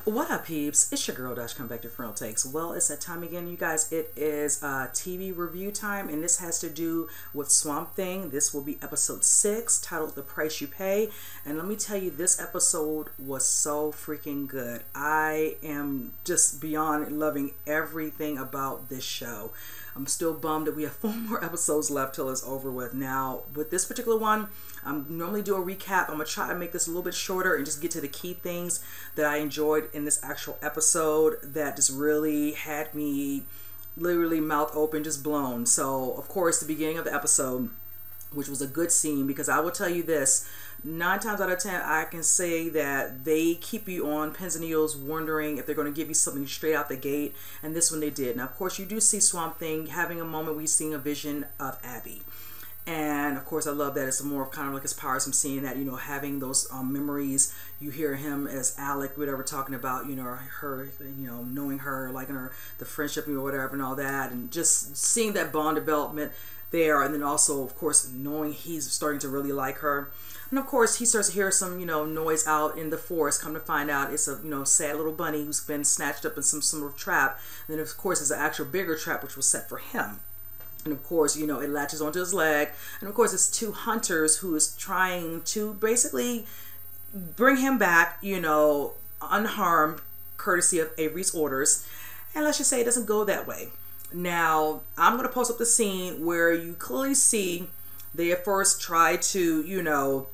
What up, peeps? It's your girl Dash come back to Frontal Takes. Well, it's that time again, you guys. It is TV review time, and this has to do with Swamp Thing. This will be episode 6, titled The Price You Pay. And let me tell you, this episode was so freaking good. I am just beyond loving everything about this show. I'm still bummed that we have 4 more episodes left till it's over with. Now, with this particular one, I'm normally do a recap. I'm going to try to make this a little bit shorter and just get to the key things that I enjoyed in this actual episode that just really had me literally mouth open, just blown. So, of course, the beginning of the episode, which was a good scene, because I will tell you this, 9 times out of 10, I can say that they keep you on pins and needles wondering if they're going to give you something straight out the gate, and this one they did. Now, of course, you do see Swamp Thing having a moment where he's seeing a vision of Abby. And of course, I love that it's more of kind of like his powers from seeing that, having those memories. You hear him as Alec, whatever, talking about, her, knowing her, liking her, the friendship, whatever, and all that, and just seeing that bond development there. And then also, of course, knowing he's starting to really like her. And of course, he starts to hear some, noise out in the forest. Come to find out, it's a, sad little bunny who's been snatched up in some sort of trap. And then, of course, it's an actual bigger trap, which was set for him. And of course, it latches onto his leg. And of course, it's 2 hunters who is trying to basically bring him back, unharmed, courtesy of Avery's orders. And let's just say it doesn't go that way. Now, I'm going to post up the scene where you clearly see they at first try to,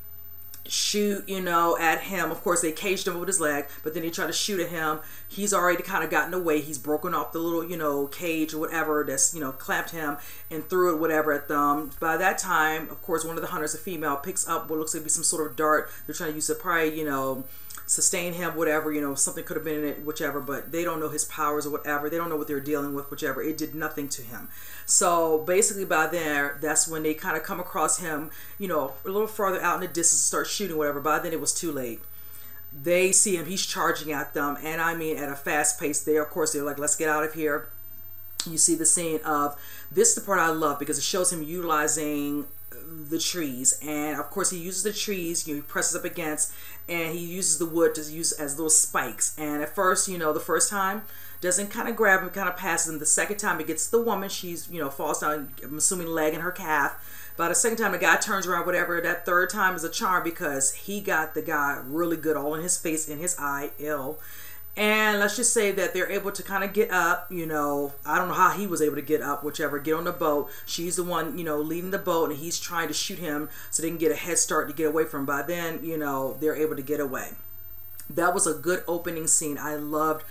shoot, at him. Of course, they caged him with his leg, but then they try to shoot at him. He's already kind of gotten away. He's broken off the little, cage or whatever that's, clamped him and threw it, whatever, at them. By that time, of course, one of the hunters, a female, picks up what looks like to be some sort of dart. They're trying to use to probably, sustain him, whatever, something could have been in it, whichever, but they don't know his powers or whatever. They don't know what they're dealing with, whichever. It did nothing to him. So basically by there, that's when they kind of come across him, a little farther out in the distance, start shooting, whatever. By then it was too late. They see him, he's charging at them, and I mean at a fast pace. Of course, they're like, let's get out of here. You see the scene of, this is the part I love because it shows him utilizing the trees, and of course he uses the trees, he presses up against, and he uses the wood to use as those spikes. And at first, the first time doesn't kind of grab him, kind of passes him. The second time it gets the woman, she's falls down, I'm assuming leg and her calf. By the second time the guy turns around, whatever, that third time is a charm because he got the guy really good, all in his face, in his eye, ill. And let's just say that they're able to kind of get up, I don't know how he was able to get up, whichever, get on the boat. She's the one, leading the boat, and he's trying to shoot him so they can get a head start to get away from him. By then, they're able to get away. That was a good opening scene. I loved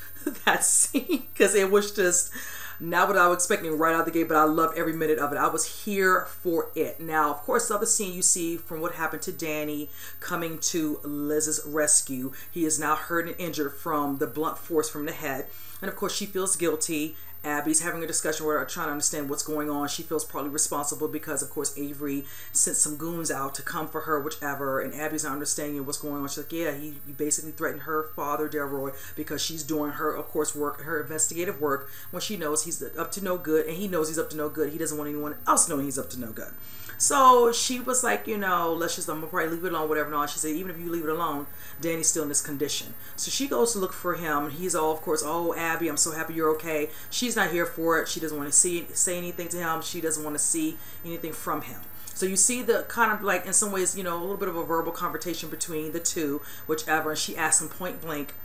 that scene because it was just not what I was expecting right out the gate, but I loved every minute of it. I was here for it. Now, of course, the other scene you see from what happened to Danny coming to Liz's rescue. He is now hurt and injured from the blunt force from the head. And of course, she feels guilty. Abby's having a discussion with her, trying to understand what's going on. She feels partly responsible because, of course, Avery sent some goons out to come for her, whichever, and Abby's not understanding what's going on. She's like, yeah, he basically threatened her father, Delroy, because she's doing her, of course, work, her investigative work, when she knows he's up to no good, and he knows he's up to no good. He doesn't want anyone else knowing he's up to no good. So she was like, I'm gonna probably leave it alone, whatever. And she said, even if you leave it alone, Danny's still in this condition. So she goes to look for him, and he's all, of course, oh, Abby, I'm so happy you're okay. She's not here for it. She doesn't want to say anything to him. She doesn't want to see anything from him. So you see the kind of like, in some ways, a little bit of a verbal confrontation between the two, whichever. And she asks him point blank,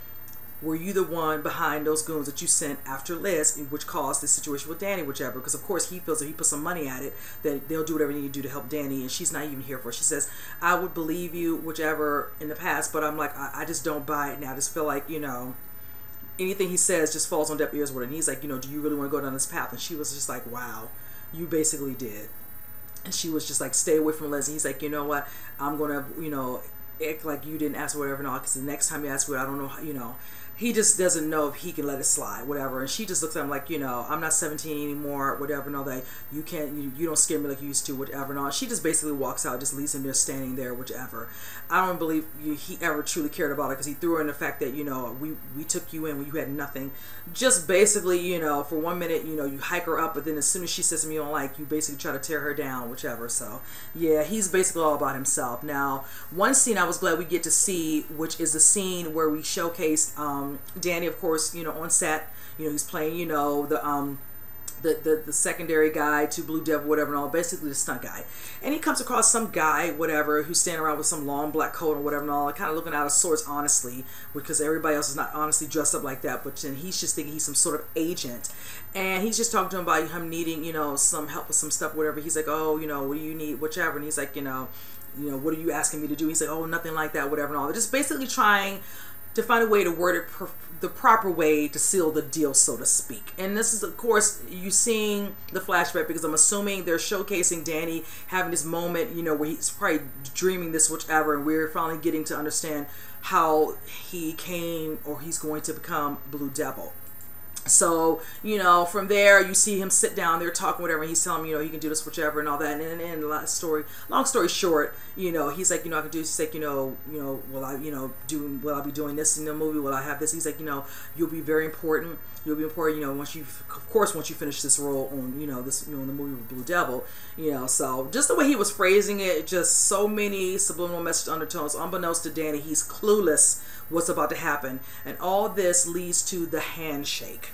were you the one behind those goons that you sent after Liz, which caused this situation with Danny, whichever? Because, of course, he feels if he puts some money at it, that they'll do whatever they need to do to help Danny, and she's not even here for it. She says, I would believe you, whichever, in the past, but I'm like, I just don't buy it now. I just feel like, anything he says just falls on deaf ears with it. And he's like, do you really want to go down this path? And she was just like, wow, you basically did. And she was just like, stay away from Liz. And he's like, you know what? I'm going to, act like you didn't ask or whatever, because the next time you ask what, I don't know, he just doesn't know if he can let it slide, whatever. And she just looks at him like, I'm not 17 anymore, whatever, and all that. You can't, you don't scare me like you used to, whatever, and all. She just basically walks out, just leaves him there standing there, whichever. I don't believe he ever truly cared about her, because he threw her in the fact that, we took you in when you had nothing. Just basically, for 1 minute, you hike her up, but then as soon as she says something you don't like, you basically try to tear her down, whichever. So, yeah, he's basically all about himself. Now, one scene I was glad we get to see, which is the scene where we showcased, Danny, of course, you know, on set, you know, he's playing, you know, the secondary guy to Blue Devil, whatever, and all, basically the stunt guy. And he comes across some guy, whatever, who's standing around with some long black coat or whatever and all, kind of looking out of sorts, honestly, because everybody else is not honestly dressed up like that, but then he's just thinking he's some sort of agent. And he's just talking to him about him needing, you know, some help with some stuff, whatever. He's like, oh, you know, what do you need, whichever. And he's like, you know, what are you asking me to do? He's like, oh, nothing like that, whatever and all. They're just basically trying to find a way to word it the proper way to seal the deal, so to speak. And this is, of course, you seeing the flashback, because I'm assuming they're showcasing Danny having this moment, you know, where he's probably dreaming this, whichever, and we're finally getting to understand how he came, or he's going to become, Blue Devil. So, you know, from there, you see him sit down there talking, whatever, and he's telling him, you know, he can do this, whichever, and all that. And then, long story short, you know, he's like, you know, I can do this. He's like, you know, will I be doing this in the movie? Will I have this? He's like, you know, you'll be very important. You'll be important, you know, once you finish this role on, you know, this, you know, in the movie with Blue Devil, you know. So just the way he was phrasing it, just so many subliminal message undertones. Unbeknownst to Danny, he's clueless what's about to happen, and all this leads to the handshake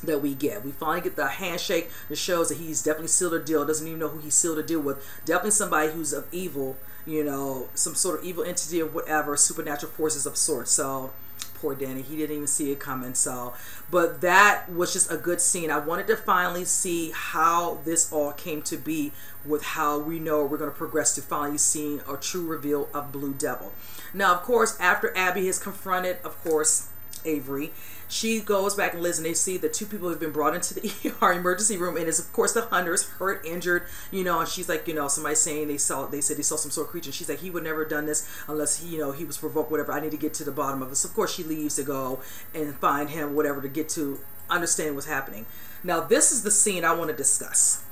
that we get. We finally get the handshake that shows that he's definitely sealed a deal. Doesn't even know who he sealed a deal with. Definitely somebody who's of evil, you know, some sort of evil entity or whatever, supernatural forces of sorts. So poor Danny, he didn't even see it coming. So, but that was just a good scene. I wanted to finally see how this all came to be, with how we know we're going to progress to finally seeing a true reveal of Blue Devil. Now, of course, after Abby has confronted, of course, Avery, she goes back and lives, and they see that two people have been brought into the ER emergency room, and it's, of course, the Hunters, hurt, injured, you know. And she's like, you know, somebody saying they said they saw some sort of creature. She's like, he would never have done this unless he, you know, he was provoked, whatever. I need to get to the bottom of this. Of course, she leaves to go and find him, whatever, to get to understand what's happening. Now, this is the scene I want to discuss.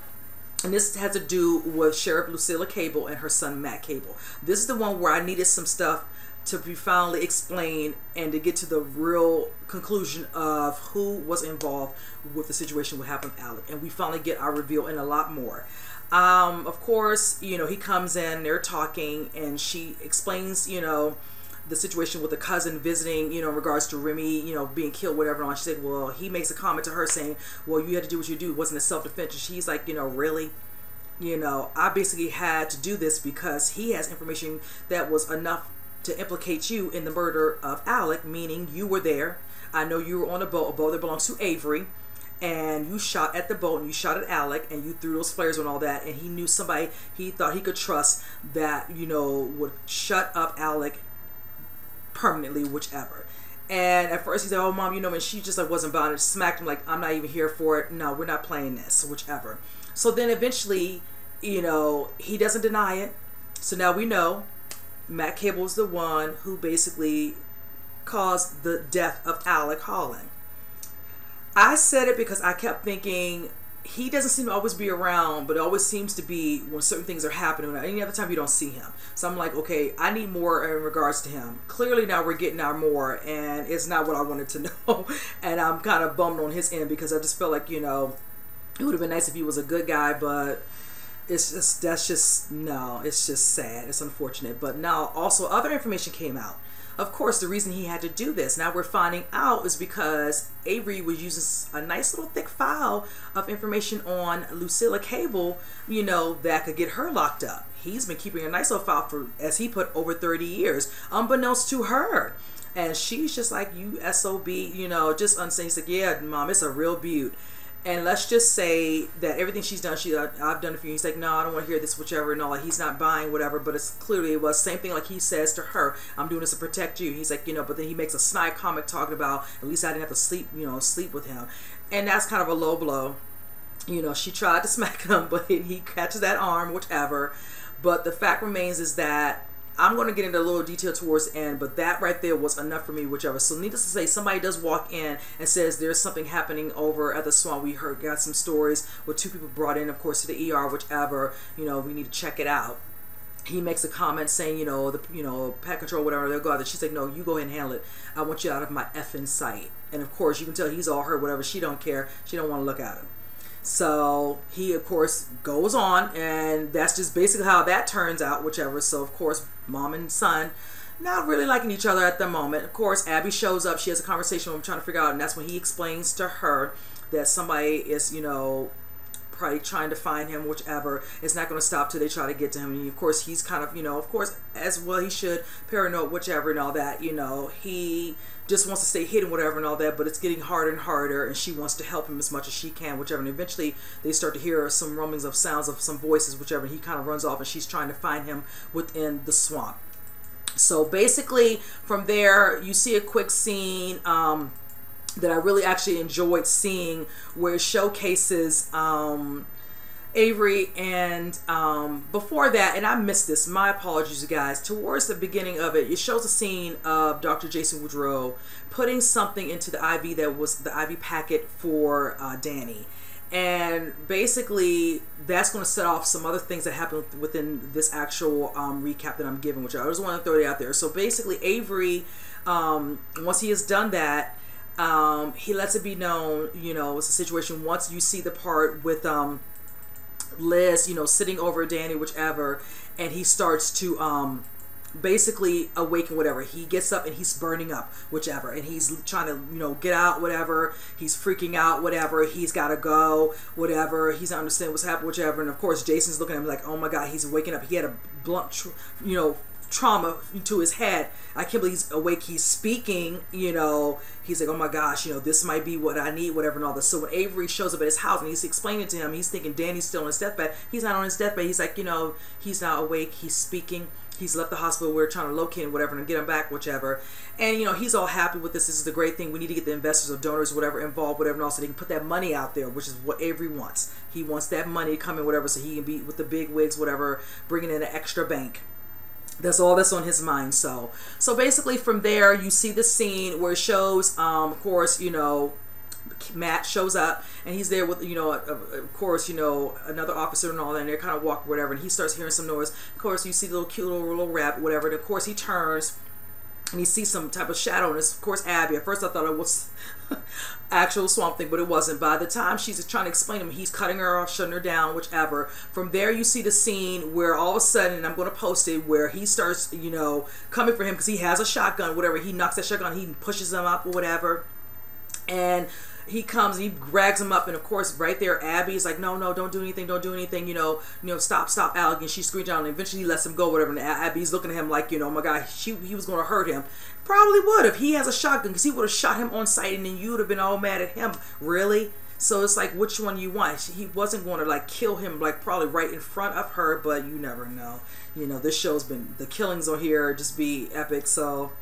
And this has to do with Sheriff Lucilla Cable and her son Matt Cable. This is the one where I needed some stuff to be finally explained, and to get to the real conclusion of who was involved with the situation, what happened with Alec. And we finally get our reveal and a lot more. Of course, you know, he comes in, they're talking, and she explains, you know, the situation with the cousin visiting, you know, in regards to Remy, you know, being killed, whatever. And she said, well, he makes a comment to her saying, well, you had to do what you do. It wasn't a self-defense. And she's like, you know, really? You know, I basically had to do this because he has information that was enough to implicate you in the murder of Alec, meaning you were there. I know you were on a boat that belongs to Avery, and you shot at the boat, and you shot at Alec, and you threw those flares and all that, and he knew somebody he thought he could trust that, you know, would shut up Alec permanently, whichever. And at first he said, oh, Mom, you know, and she just like wasn't bound, and smacked him like, I'm not even here for it. No, we're not playing this, whichever. So then eventually, you know, he doesn't deny it. So now we know Matt Cable is the one who basically caused the death of Alec Holland. I said it because I kept thinking, he doesn't seem to always be around, but it always seems to be when certain things are happening. Any other time you don't see him. So I'm like, okay, I need more in regards to him. Clearly now we're getting our more, and it's not what I wanted to know. And I'm kind of bummed on his end, because I just felt like, you know, it would have been nice if he was a good guy, but it's just, it's just sad. It's unfortunate. But now also other information came out. Of course, the reason he had to do this, now we're finding out, is because Avery was using a nice little thick file of information on Lucilla Cable, you know, that could get her locked up. He's been keeping a nice little file for, as he put, over 30 years, unbeknownst to her. And she's just like, you SOB, you know, just unseen. He's like, yeah, Mom, it's a real beaut. And let's just say that everything she's done, I've done it for you. He's like, no, I don't want to hear this, whichever, and all. Like, he's not buying whatever, but it's clearly it was same thing. Like he says to her, I'm doing this to protect you. He's like, you know, but then he makes a snide comment talking about, at least I didn't have to sleep, you know, sleep with him, and that's kind of a low blow. You know, she tried to smack him, but he catches that arm, whichever. But the fact remains is that I'm going to get into a little detail towards the end, but that right there was enough for me, whichever. So needless to say, somebody does walk in and says there's something happening over at the swamp. We got some stories with two people brought in, of course, to the ER, whichever. You know, we need to check it out. He makes a comment saying, you know, pet control, whatever, they'll go out there. She's like, no, you go ahead and handle it. I want you out of my effing sight. And of course, you can tell he's all hurt, whatever. She don't care. She don't want to look at him. So he, of course, goes on, and that's just basically how that turns out, whichever. So, of course, Mom and son, not really liking each other at the moment. Of course, Abby shows up. She has a conversation with him trying to figure out, and that's when he explains to her that somebody is, you know, probably trying to find him, whichever. It's not going to stop till they try to get to him. And of course, he's kind of, you know, of course, as well he should, paranoid, whichever, and all that. You know, he just wants to stay hidden, whatever, and all that, but it's getting harder and harder, and she wants to help him as much as she can, whichever. And eventually they start to hear some rumblings of sounds of some voices, whichever, and he kind of runs off, and she's trying to find him within the swamp. So basically from there you see a quick scene that I really actually enjoyed seeing, where it showcases Avery, and before that, and I missed this, my apologies you guys, towards the beginning of it, it shows a scene of Dr. Jason Woodrue putting something into the IV that was the IV packet for Danny. And basically that's going to set off some other things that happen within this actual recap that I'm giving, which I just want to throw it out there. So basically Avery, once he has done that, he lets it be known, you know, it's a situation. Once you see the part with Liz, you know, sitting over Danny, whichever, and he starts to basically awaken, whatever. He gets up and he's burning up, whichever, and he's trying to, you know, get out, whatever. He's freaking out, whatever. He's got to go, whatever. He's not understanding what's happening, whichever. And of course Jason's looking at him like, oh my god, he's waking up. He had a blunt you know, trauma to his head. I can't believe he's awake, he's speaking, you know. He's like, oh my gosh, you know, this might be what I need, whatever, and all this. So when Avery shows up at his house and he's explaining to him, he's thinking Danny's still on his deathbed. He's not on his deathbed. He's like, you know, he's not awake, he's speaking. He's left the hospital. We're trying to locate him, whatever, and get him back, whichever. And, you know, he's all happy with this. This is the great thing. We need to get the investors or donors, whatever, involved, whatever, and also they can put that money out there, which is what Avery wants. He wants that money to come in, whatever, so he can be with the big wigs, whatever, bringing in an extra bank. That's all that's on his mind. So basically from there, you see the scene where it shows, of course, you know, Matt shows up and he's there with, you know, of course, you know, another officer and all that, and they're kind of walking, whatever, and he starts hearing some noise. Of course, you see the little cute little rabbit, whatever, and of course he turns and he sees some type of shadow, and it's of course Abby. At first I thought it was actual Swamp Thing, but it wasn't. By the time she's trying to explain him, he's cutting her off, shutting her down, whichever. From there you see the scene where all of a sudden, and I'm going to post it, where he starts, you know, coming for him because he has a shotgun, whatever. He knocks that shotgun, he pushes him up or whatever, and he comes and he drags him up, and of course right there Abby's like, no, don't do anything, you know, stop Alec, and she screams out, and eventually he lets him go, whatever, and Abby's looking at him like, you know, oh my god, he was going to hurt him. Probably would have. He has a shotgun, because he would have shot him on sight, and then you would have been all mad at him. Really? So it's like, which one you want? He wasn't going to like kill him like probably right in front of her, but you never know. You know, this show's been, the killings on here just be epic. So,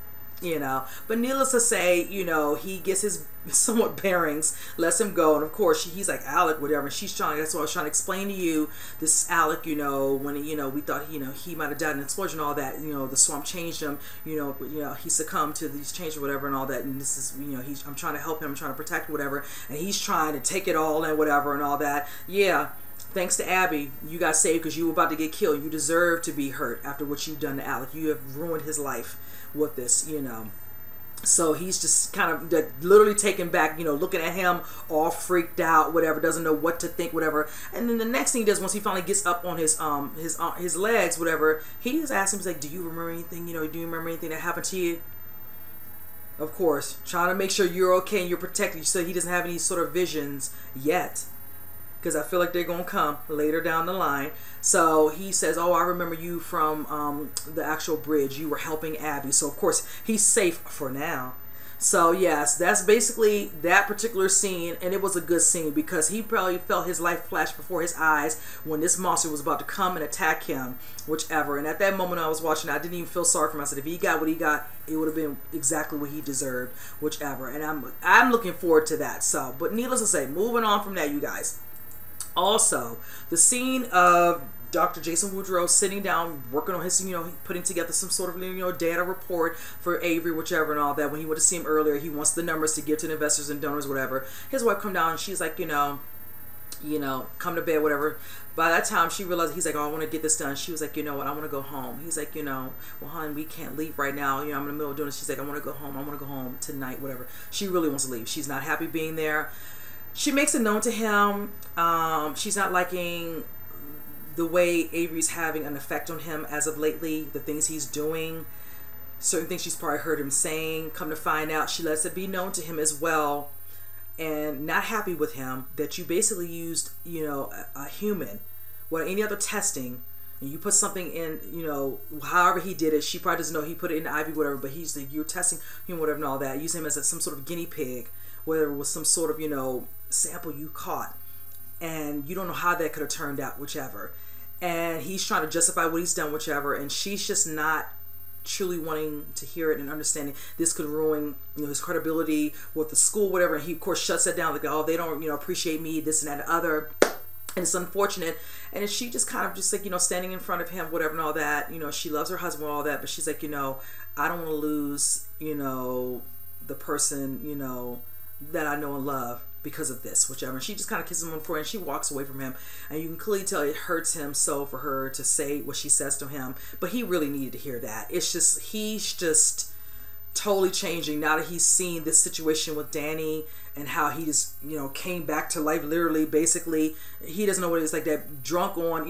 you know, but needless to say, you know, he gets his somewhat bearings, lets him go, and of course he's like, Alec, whatever, and she's trying, that's what I was trying to explain to you, this is Alec, you know, when, you know, we thought, you know, he might have died in an explosion, all that, you know, the swamp changed him, you know, he succumbed to these changes, whatever, and all that, and this is, you know, I'm trying to help him, I'm trying to protect whatever, and he's trying to take it all and whatever and all that. Yeah, thanks to Abby, you got saved because you were about to get killed. You deserve to be hurt after what you've done to Alec. You have ruined his life with this, you know. So he's just kind of literally taken back, you know, looking at him all freaked out, whatever, doesn't know what to think, whatever. And then the next thing he does, once he finally gets up on his legs, whatever, he just asks him, he's like, do you remember anything, you know, do you remember anything that happened to you? Of course, trying to make sure you're okay and you're protected, so he doesn't have any sort of visions yet, because I feel like they're going to come later down the line. So he says, oh, I remember you from the actual bridge. You were helping Abby. So, of course, he's safe for now. So, yes, that's basically that particular scene. And it was a good scene because he probably felt his life flash before his eyes when this monster was about to come and attack him, whichever. And at that moment I was watching, I didn't even feel sorry for him. I said, if he got what he got, it would have been exactly what he deserved, whichever. And I'm looking forward to that. So, but needless to say, moving on from that, you guys. Also, the scene of Dr. Jason Woodrue sitting down, working on his, you know, putting together some sort of, you know, data report for Avery, whichever, and all that. When he went to see him earlier, he wants the numbers to give to the investors and donors, whatever. His wife come down and she's like, you know, come to bed, whatever. By that time, she realized, he's like, oh, I want to get this done. She was like, you know what, I want to go home. He's like, you know, well, hon, we can't leave right now. You know, I'm in the middle of doing this. She's like, I want to go home. I want to go home tonight, whatever. She really wants to leave. She's not happy being there. She makes it known to him. She's not liking the way Avery's having an effect on him as of lately, the things he's doing. certain things she's probably heard him saying. Come to find out, she lets it be known to him as well, and not happy with him, that you basically used, a human, or any other testing, and you put something in, however he did it. She probably doesn't know he put it in the IV, whatever, but he's like, you're testing him, whatever, and all that. Use him as some sort of guinea pig, whether it was some sort of, sample you caught, and you don't know how that could have turned out, whichever. And he's trying to justify what he's done, whichever, and she's just not truly wanting to hear it and understanding this could ruin, his credibility with the school, whatever. And he, of course, shuts that down, like, oh, they don't, appreciate me, this and that and other. And it's unfortunate. And she just kind of just like, standing in front of him, whatever, and all that. She loves her husband and all that, but she's like, I don't want to lose, the person, that I know and love because of this, whichever. And she just kind of kisses him on the forehead, and she walks away from him. And you can clearly tell it hurts him so for her to say what she says to him. But he really needed to hear that. It's just, he's just totally changing now that he's seen this situation with Danny and how he just, came back to life, literally, basically. He doesn't know what it's like, that drunk on,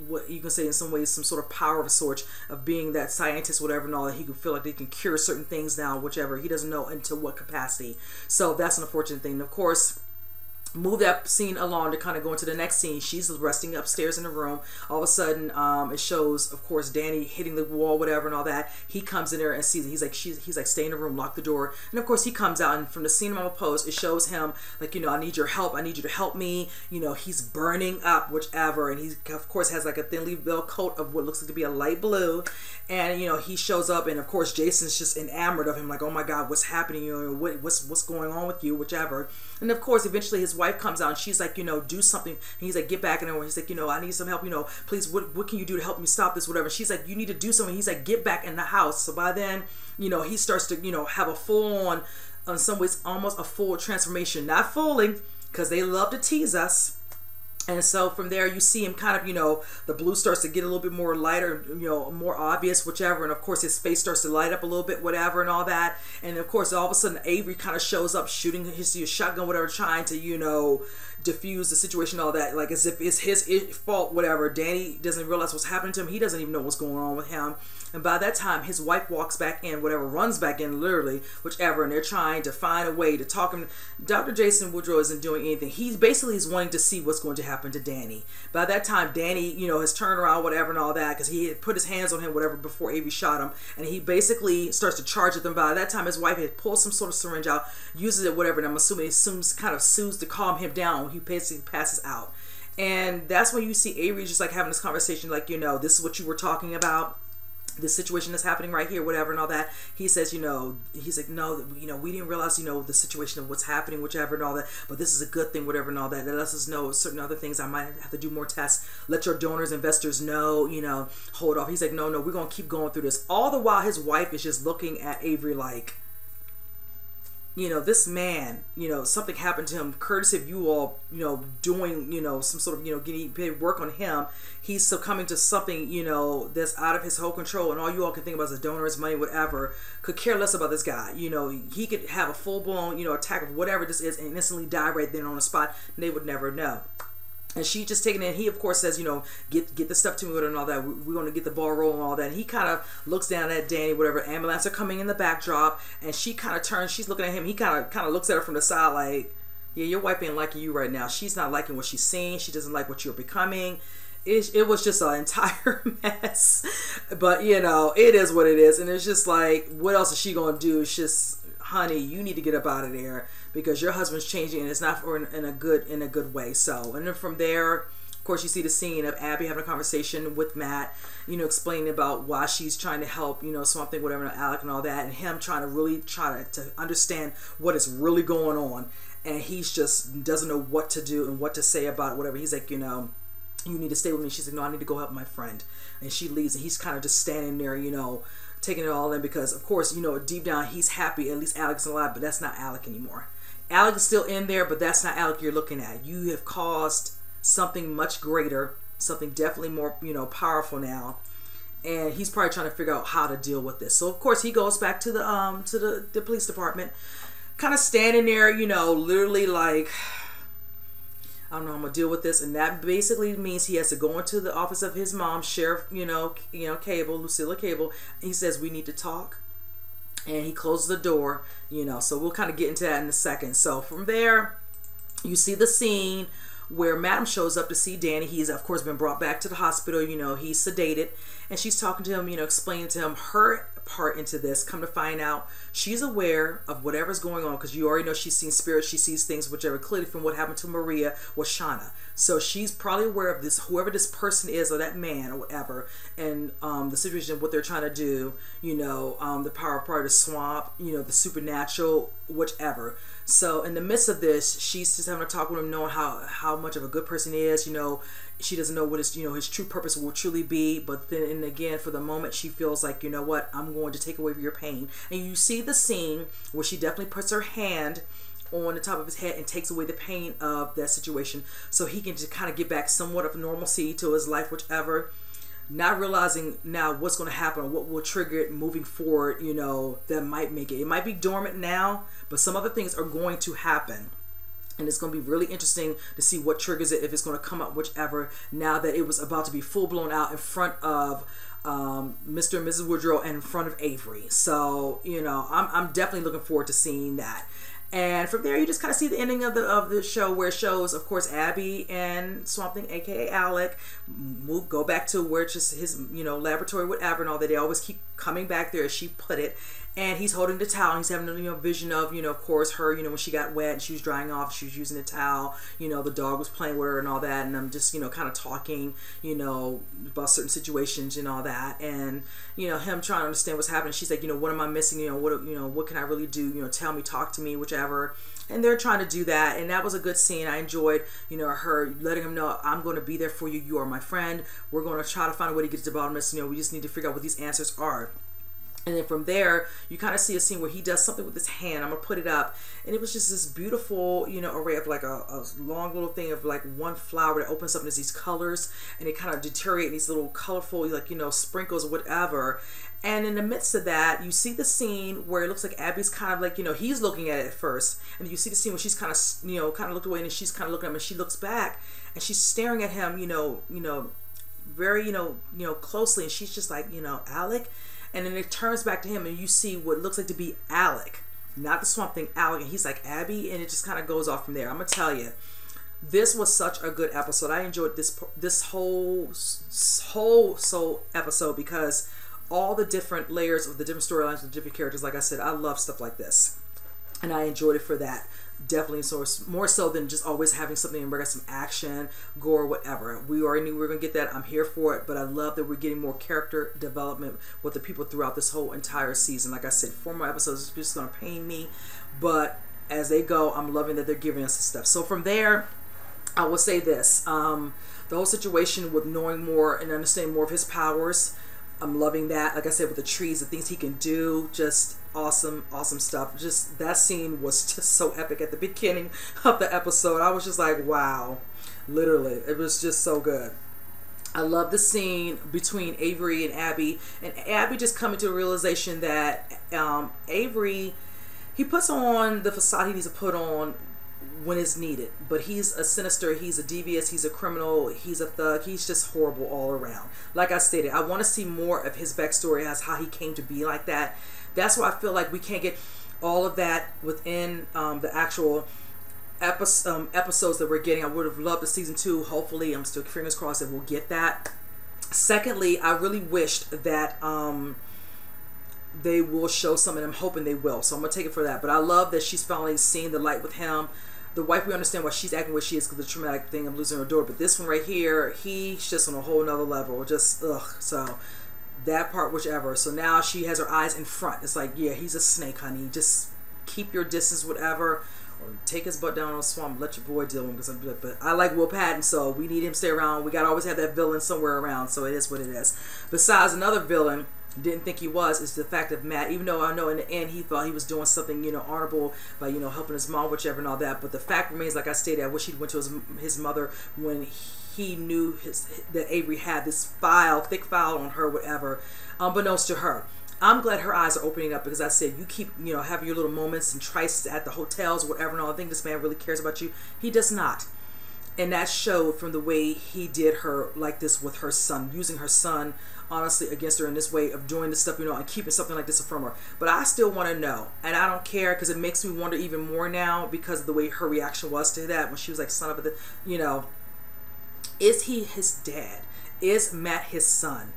what you can say in some ways, some sort of power of a sort of being that scientist, whatever, and all that. He could feel like they can cure certain things now, whichever. He doesn't know into what capacity. So that's an unfortunate thing. And of course, move that scene along to kind of go into the next scene. She's resting upstairs in the room. All of a sudden, it shows, of course, Danny hitting the wall, whatever, and all that. He comes in there and sees it. He's like, stay in the room, lock the door. And of course, he comes out, and from the scene I'm gonna post, it shows him like, I need your help. I need you to help me. He's burning up, whichever. And he, of course, has like a thinly veiled coat of what looks like to be a light blue. And he shows up, and of course, Jason's just enamored of him, like, oh my God, what's happening? What's going on with you, whichever. And of course, eventually his wife comes out, and she's like, do something. And he's like, get back in there. He's like, I need some help, please, what can you do to help me stop this, whatever. She's like, you need to do something. He's like, get back in the house. So by then, he starts to, have a full on, in some ways, almost a full transformation. Not fully, because they love to tease us. And so from there, you see him kind of, the blue starts to get a little bit more lighter, more obvious, whichever. And of course, his face starts to light up a little bit, whatever, and all that. And of course, all of a sudden, Avery kind of shows up shooting his shotgun, whatever, trying to, diffuse the situation, all that, like as if it's his fault, whatever. Danny doesn't realize what's happening to him. He doesn't even know what's going on with him. And by that time, his wife walks back in, whatever, runs back in, literally, whichever, and they're trying to find a way to talk him. Dr. Jason Woodrue isn't doing anything. He basically is wanting to see what's going to happen to Danny. By that time, Danny, has turned around, whatever, and all that, because he had put his hands on him, whatever, before Avery shot him, and he basically starts to charge at them. By that time, his wife had pulled some sort of syringe out, uses it, whatever, and I'm assuming it kind of soothes to calm him down when he basically passes out. And that's when you see Avery just like having this conversation, like, this is what you were talking about, this situation that's happening right here, whatever, and all that. He says, he's like, no, we didn't realize, the situation of what's happening, whichever, and all that, but this is a good thing, whatever, and all that. That lets us know certain other things. I might have to do more tests. Let your donors, investors know, hold off. He's like, no, we're going to keep going through this. All the while, his wife is just looking at Avery like, this man, something happened to him, courtesy of you all, doing, some sort of, getting work on him. He's succumbing to something, that's out of his whole control, and all you all can think about is the donors, money, whatever. Could care less about this guy. He could have a full-blown, attack of whatever this is and instantly die right then on the spot, and they would never know. And she just taking it. He, of course, says, get the stuff to me and all that. We're going to get the ball rolling and all that. And he kind of looks down at Danny, whatever. Ambulance are coming in the backdrop. And she kind of turns. She's looking at him. He kind of looks at her from the side like, yeah, your wife ain't liking you right now. She's not liking what she's seeing. She doesn't like what you're becoming. It was just an entire mess. But, it is what it is. And it's just like, what else is she going to do? It's just, honey, you need to get up out of there, because your husband's changing, and it's not in a good way. So, and then from there, of course, you see the scene of Abby having a conversation with Matt, explaining about why she's trying to help, Swamp Thing, whatever, Alec and all that, and him trying to really try to understand what is really going on, and he's just doesn't know what to do and what to say about it, whatever. He's like, you need to stay with me. She's like, no, I need to go help my friend, and she leaves, and he's kind of just standing there, taking it all in, because of course, deep down he's happy, at least Alec's alive, but that's not Alec anymore. Alec is still in there, but that's not Alec you're looking at. You have caused something much greater, something definitely more, powerful now, and he's probably trying to figure out how to deal with this. So of course he goes back to the police department, kind of standing there, literally like, I don't know how I'm gonna deal with this. And that basically means he has to go into the office of his mom, Sheriff, Cable, Lucilla Cable. He says, we need to talk. And he closes the door, so we'll kind of get into that in a second. So from there, you see the scene where Madam shows up to see Danny. He's, of course, been brought back to the hospital. He's sedated. And she's talking to him, explaining to him her part into this. Come to find out, she's aware of whatever's going on, because you already know she's seen spirits, she sees things, whichever, clearly from what happened to Maria or Shauna. So she's probably aware of this, whoever this person is, or that man, or whatever, and the situation, what they're trying to do, the power part of the swamp, the supernatural, whichever. So in the midst of this, she's just having a talk with him, knowing how much of a good person he is. She doesn't know what his true purpose will truly be. But then, and again, for the moment, she feels like, you know what, I'm going to take away your pain. And you see the scene where she definitely puts her hand on the top of his head and takes away the pain of that situation, so he can just kind of get back somewhat of normalcy to his life, whichever. Not realizing now what's going to happen, what will trigger it moving forward, that might make it. It might be dormant now, but some other things are going to happen. And it's going to be really interesting to see what triggers it, if it's going to come up, whichever, now that it was about to be full-blown out in front of Mr. and Mrs. Woodrue and in front of Avery. So, I'm definitely looking forward to seeing that. And from there, you just kind of see the ending of the show, where it shows, of course, Abby and Swamp Thing, aka Alec, go back to where it's just his, laboratory, whatever, and all that. They always keep coming back there, as she put it. And he's holding the towel, and he's having a vision of, of course, her, when she got wet and she was drying off, she was using the towel, the dog was playing with her and all that, and I'm just, kind of talking, about certain situations and all that, and, him trying to understand what's happening. She's like, what am I missing, what can I really do, tell me, talk to me, whichever. And they're trying to do that, and that was a good scene. I enjoyed, her letting him know, I'm going to be there for you, you are my friend, we're going to try to find a way to get to the bottom of this, we just need to figure out what these answers are. And then from there, you kind of see a scene where he does something with his hand. I'm going to put it up. And it was just this beautiful, array of like a long little thing of like one flower that opens up into these colors. And it kind of deteriorate these little colorful, like, sprinkles or whatever. And in the midst of that, you see the scene where it looks like Abby's kind of like, he's looking at it at first. And you see the scene where she's kind of, kind of looked away, and she's kind of looking at him, and she looks back and she's staring at him, very, closely. And she's just like, Alec. And then it turns back to him, and you see what looks like to be Alec, not the Swamp Thing, Alec. And he's like, Abby, and it just kind of goes off from there. I'm gonna tell you, this was such a good episode. I enjoyed this whole episode, because all the different layers of the different storylines with different characters. Like I said, I love stuff like this, and I enjoyed it for that. Definitely, so more so than just always having something and bring us some action, gore, whatever. We already knew we were gonna get that. I'm here for it, but I love that we're getting more character development with the people throughout this whole entire season. Like I said, 4 more episodes is just gonna pain me, but as they go, I'm loving that they're giving us this stuff. So from there, I will say this: the whole situation with knowing more and understanding more of his powers, I'm loving that. Like I said, with the trees, the things he can do, just awesome stuff. Just that scene was just so epic at the beginning of the episode. I was just like, wow, literally, it was just so good. I love the scene between Avery and Abby just coming to the realization that Avery, he puts on the facade he needs to put on when it's needed, but he's a sinister, he's a devious, he's a criminal, he's a thug, he's just horrible all around. Like I stated, I want to see more of his backstory as how he came to be like that. That's why I feel like we can't get all of that within the actual episodes that we're getting. I would have loved the season 2. Hopefully, I'm still fingers crossed that we'll get that. Secondly, I really wished that they will show something. I'm hoping they will, so I'm gonna take it for that. But I love that she's finally seeing the light with him. The wife, we understand why she's acting where she is because of the traumatic thing of losing her daughter. But this one right here, he's just on a whole nother level. Just ugh. So that part, whichever. So now she has her eyes in front. It's like, yeah, he's a snake, honey. Just keep your distance, whatever. Or take his butt down on the swamp. Let your boy deal with him. But I like Will Patton, so we need him to stay around. We gotta always have that villain somewhere around. So it is what it is. Besides, another villain, didn't think he was, is the fact of Matt. Even though I know in the end he thought he was doing something, honorable by, helping his mom, whichever, and all that. But the fact remains, like I stated, I wish he went to his mother when he knew that Avery had this thick file on her, whatever, unbeknownst to her. I'm glad her eyes are opening up, because I said, you keep, having your little moments and trices at the hotels, whatever, and all. I think this man really cares about you. He does not. And that showed from the way he did her like this with her son, using her son honestly against her in this way of doing this stuff, you know, and keeping something like this from her. But I still want to know, and I don't care, because it makes me wonder even more now because of the way her reaction was to that when she was like, son of a, you know, is he his dad? Is Matt his son?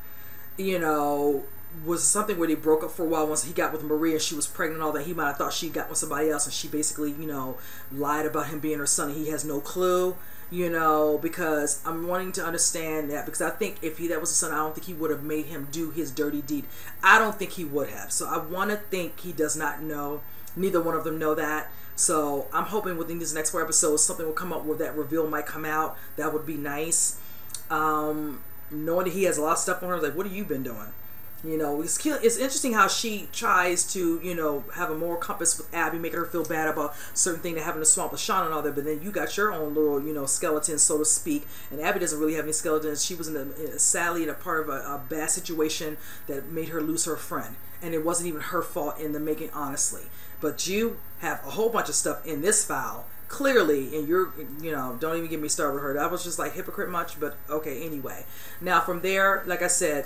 You know, was something where they broke up for a while once he got with Maria and she was pregnant and all that. He might have thought she got with somebody else, and she basically, you know, lied about him being her son, and he has no clue. You know, because I'm wanting to understand that, because I think if that was his son, I don't think he would have made him do his dirty deed. I don't think he would have. So I want to think he does not know. Neither one of them know that. So I'm hoping within these next 4 episodes something will come up where that reveal might come out. That would be nice. Knowing that he has a lot of stuff on her, like, what have you been doing? You know, it's interesting how she tries to, you know, have a moral compass with Abby, making her feel bad about certain thing that happened to Swamp with Sean and all that. But then you got your own little, you know, skeleton, so to speak. And Abby doesn't really have any skeletons. She was sadly in a part of a bad situation that made her lose her friend. And it wasn't even her fault in the making, honestly. But you have a whole bunch of stuff in this file, clearly, and you're, you know, don't even get me started with her. That was just like hypocrite much, but okay, anyway. Now from there, like I said,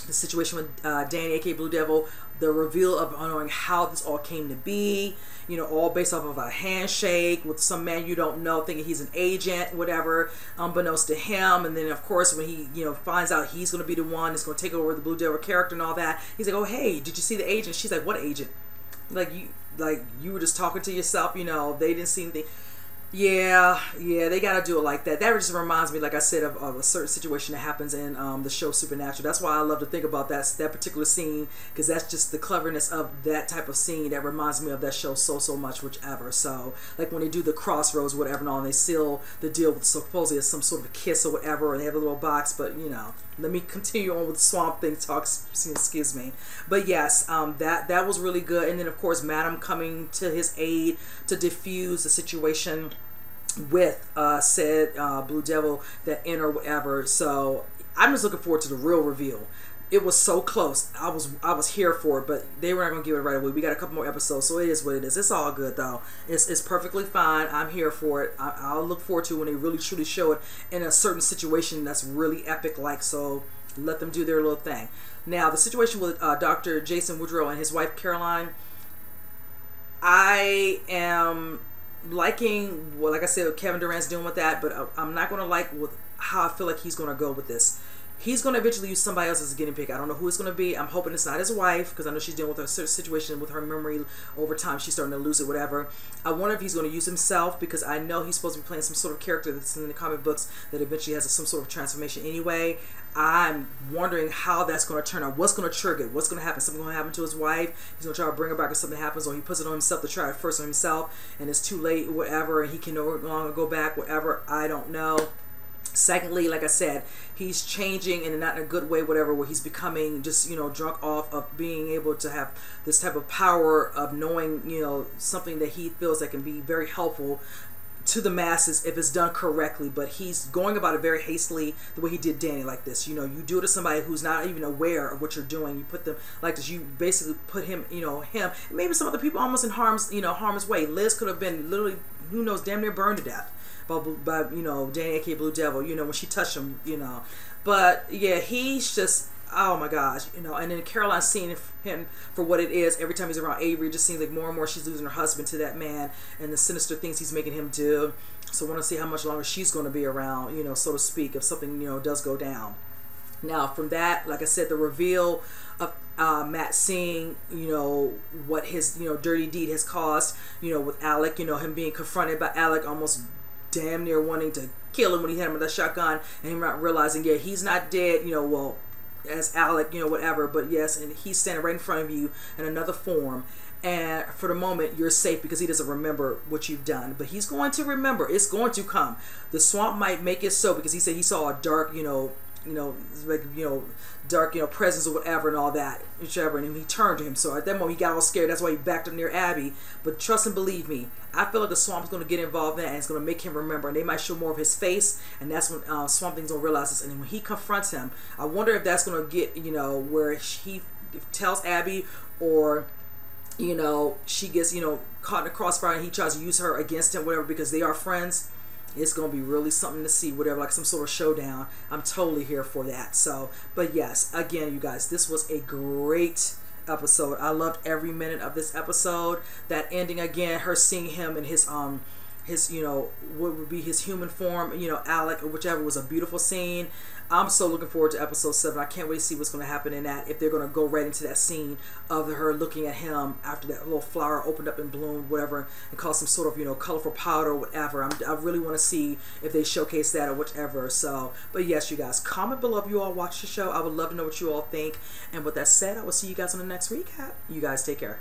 the situation with Danny, aka Blue Devil, the reveal of knowing how this all came to be, you know, all based off of a handshake with some man you don't know, thinking he's an agent, whatever, unbeknownst to him. And then of course when he, you know, finds out he's going to be the one that's going to take over the Blue Devil character and all that, he's like, oh hey, did you see the agent? She's like, what agent? Like you were just talking to yourself, you know, they didn't see anything. Yeah, they gotta do it like that. That just reminds me, like I said, of a certain situation that happens in the show Supernatural. That's why I love to think about that particular scene, because that's just the cleverness of that type of scene that reminds me of that show so much, whichever. So, like when they do the crossroads, whatever, and all, and they seal the deal with supposedly as some sort of a kiss or whatever, and they have a little box. But you know, let me continue on with the Swamp Thing talk. Excuse me. But yes, that was really good. And then of course, Madam coming to his aid to diffuse the situation with said Blue Devil that in or whatever. So I'm just looking forward to the real reveal. It was so close. I was here for it, but they were not gonna give it right away. We got a couple more episodes, so it is what it is. It's all good though. It's perfectly fine. I'm here for it. I'll look forward to when they really truly show it in a certain situation that's really epic, like, so let them do their little thing. Now the situation with Dr. Jason Woodrue and his wife Caroline, I am liking, well, like I said, Kevin Durant's doing with that, but I'm not going to like with how I feel like he's going to go with this. He's going to eventually use somebody else as a guinea pig. I don't know who it's going to be. I'm hoping it's not his wife, because I know she's dealing with a certain situation with her memory over time. She's starting to lose it, whatever. I wonder if he's going to use himself, because I know he's supposed to be playing some sort of character that's in the comic books that eventually has some sort of transformation anyway. I'm wondering how that's going to turn out. What's going to trigger it? What's going to happen? Something going to happen to his wife? He's going to try to bring her back if something happens, or he puts it on himself to try it first on himself, and it's too late, whatever, and he can no longer go back, whatever. I don't know. Secondly, like I said, he's changing, and not in a good way, whatever, where he's becoming just, you know, drunk off of being able to have this type of power of knowing, you know, something that he feels that can be very helpful to the masses if it's done correctly. But he's going about it very hastily, the way he did Danny, like this. You know, you do it to somebody who's not even aware of what you're doing. You put them like this. You basically put him, you know, maybe some other people almost in harm's way. Liz could have been literally, who knows, damn near burned to death by you know, Danny, aka Blue Devil, you know, when she touched him, you know. But yeah, he's just, oh my gosh, you know. And then Caroline seeing him for what it is every time he's around Avery, it just seems like more and more she's losing her husband to that man and the sinister things he's making him do. So I want to see how much longer she's going to be around, you know, so to speak, if something, you know, does go down. Now from that, like I said, the reveal of Matt seeing, you know, what his, you know, dirty deed has caused, you know, with Alec, you know, him being confronted by Alec, almost damn near wanting to kill him when he hit him with a shotgun, and him not realizing, yeah, he's not dead, you know, well, as Alec, you know, whatever, but yes, and he's standing right in front of you in another form, and for the moment you're safe because he doesn't remember what you've done, but he's going to remember. It's going to come. The swamp might make it so, because he said he saw a dark, like, dark, presence or whatever and all that, whichever, and he turned to him. So at that moment he got all scared. That's why he backed up near Abby. But trust and believe me, I feel like the swamp's going to get involved in that, and it's going to make him remember, and they might show more of his face, and that's when Swamp Thing's going to realize this. And when he confronts him, I wonder if that's going to get, where he tells Abby, or she gets, caught in the crossfire and he tries to use her against him, whatever, because they are friends. It's gonna be really something to see, whatever, like some sort of showdown. I'm totally here for that. So, but yes, again, you guys, this was a great episode. I loved every minute of this episode. That ending again, her seeing him in his you know, what would be his human form, you know, Alec or whichever, was a beautiful scene. I'm so looking forward to episode 7. I can't wait to see what's going to happen in that, if they're going to go right into that scene of her looking at him after that little flower opened up and bloomed, whatever, and caused some sort of, you know, colorful powder or whatever. I really want to see if they showcase that or whatever. So, but yes, you guys, comment below if you all watch the show. I would love to know what you all think. And with that said, I will see you guys on the next recap. You guys take care.